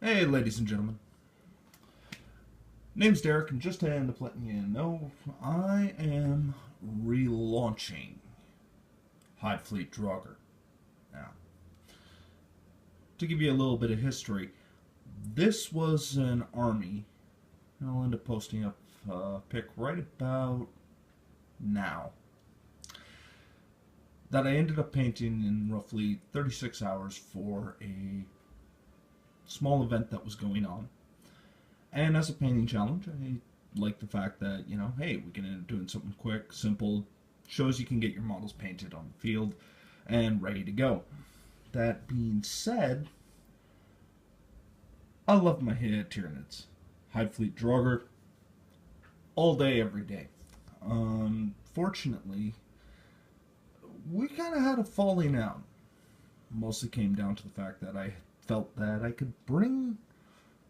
Hey, ladies and gentlemen. Name's Derek, and just to end up letting you know, I am relaunching Hive Fleet Draughr. Now, to give you a little bit of history, this was an army, and I'll end up posting up a pic right about now, that I ended up painting in roughly 36 hours for a small event that was going on. And as a painting challenge, I like the fact that, hey, we can end up doing something quick, simple, shows you can get your models painted on the field and ready to go. That being said, I love my tyrannids. Hive Fleet Draughr, all day, every day. Unfortunately, we kind of had a falling out. Mostly came down to the fact that I felt that I could bring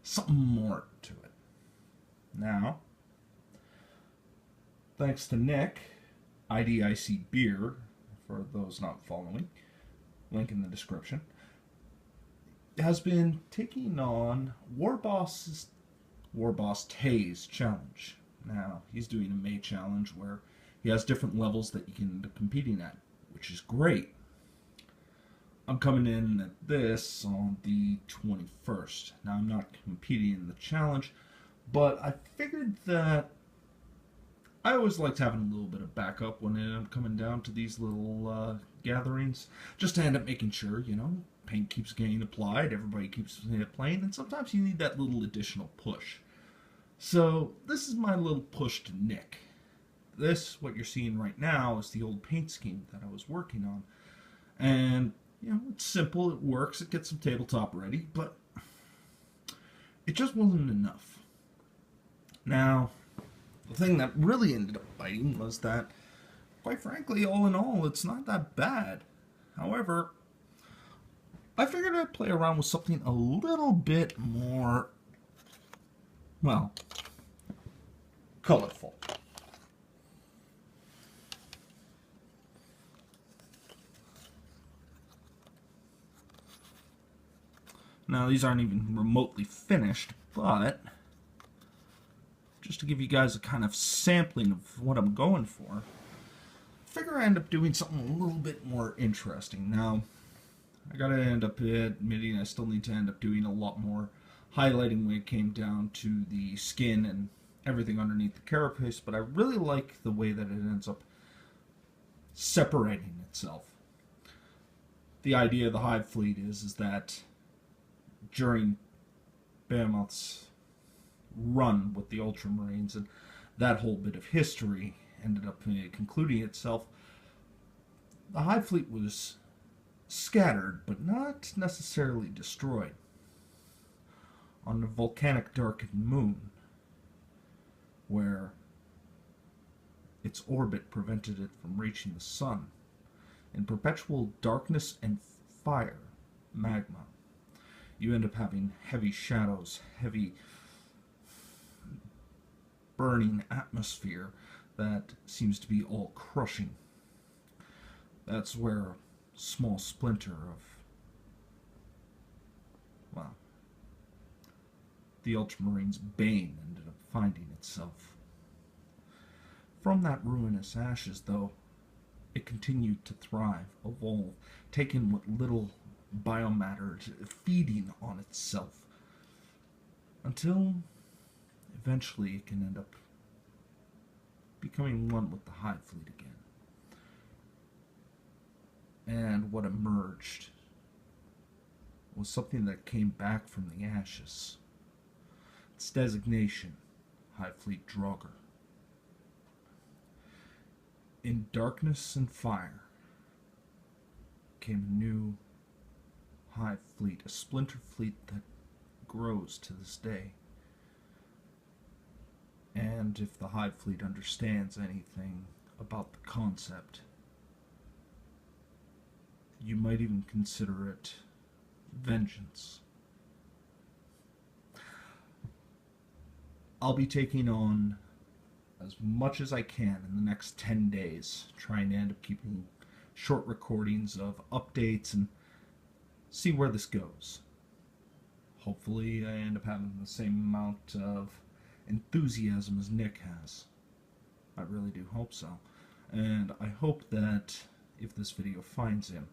something more to it. Now, thanks to Nick, IDICBeer, for those not following, link in the description, has been taking on Warboss Tae's challenge. Now, he's doing a May challenge where he has different levels that you can end up competing at, which is great. I'm coming in at this on the 21st. Now, I'm not competing in the challenge, but I figured that I always liked having a little bit of backup when I'm coming down to these little gatherings, just to end up making sure, paint keeps getting applied, everybody keeps playing, and sometimes you need that little additional push. So, this is my little push to Nick. This, what you're seeing right now, is the old paint scheme that I was working on. And it's simple, it works, it gets some tabletop ready, but it just wasn't enough. Now, the thing that really ended up biting was that, quite frankly, all in all, it's not that bad. However, I figured I'd play around with something a little bit more, well, colorful. Now, these aren't even remotely finished, but just to give you guys a kind of sampling of what I'm going for, I figure I end up doing something a little bit more interesting. Now, I gotta end up admitting I still need to end up doing a lot more highlighting when it came down to the skin and everything underneath the carapace, but I really like the way that it ends up separating itself. The idea of the Hive Fleet is that during Behemoth's run with the Ultramarines and that whole bit of history ended up concluding itself, the Hive Fleet was scattered but not necessarily destroyed. On the volcanic darkened moon, where its orbit prevented it from reaching the sun, in perpetual darkness and fire, magma, you end up having heavy shadows, heavy burning atmosphere that seems to be all crushing. That's where a small splinter of, well, the Ultramarines' bane ended up finding itself. From that ruinous ashes, though, it continued to thrive, evolve, taking what little biomatter, feeding on itself, until eventually it can end up becoming one with the Hive Fleet again. And what emerged was something that came back from the ashes. Its designation, Hive Fleet Draughr. In darkness and fire came a new Hive Fleet, a splinter fleet that grows to this day. And if the Hive Fleet understands anything about the concept, you might even consider it vengeance. I'll be taking on as much as I can in the next 10 days, trying to end up keeping short recordings of updates and see where this goes. Hopefully I end up having the same amount of enthusiasm as Nick has. I really do hope so. And I hope that if this video finds him,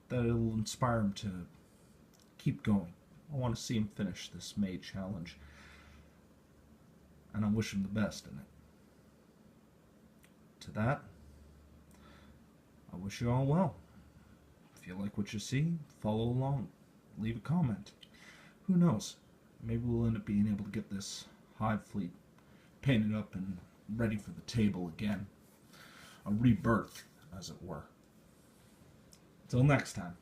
that it'll inspire him to keep going. I want to see him finish this May challenge, and I wish him the best in it. To that, I wish you all well. If you like what you see, follow along, leave a comment. Who knows, maybe we'll end up being able to get this Hive Fleet painted up and ready for the table again. A rebirth, as it were. Till next time.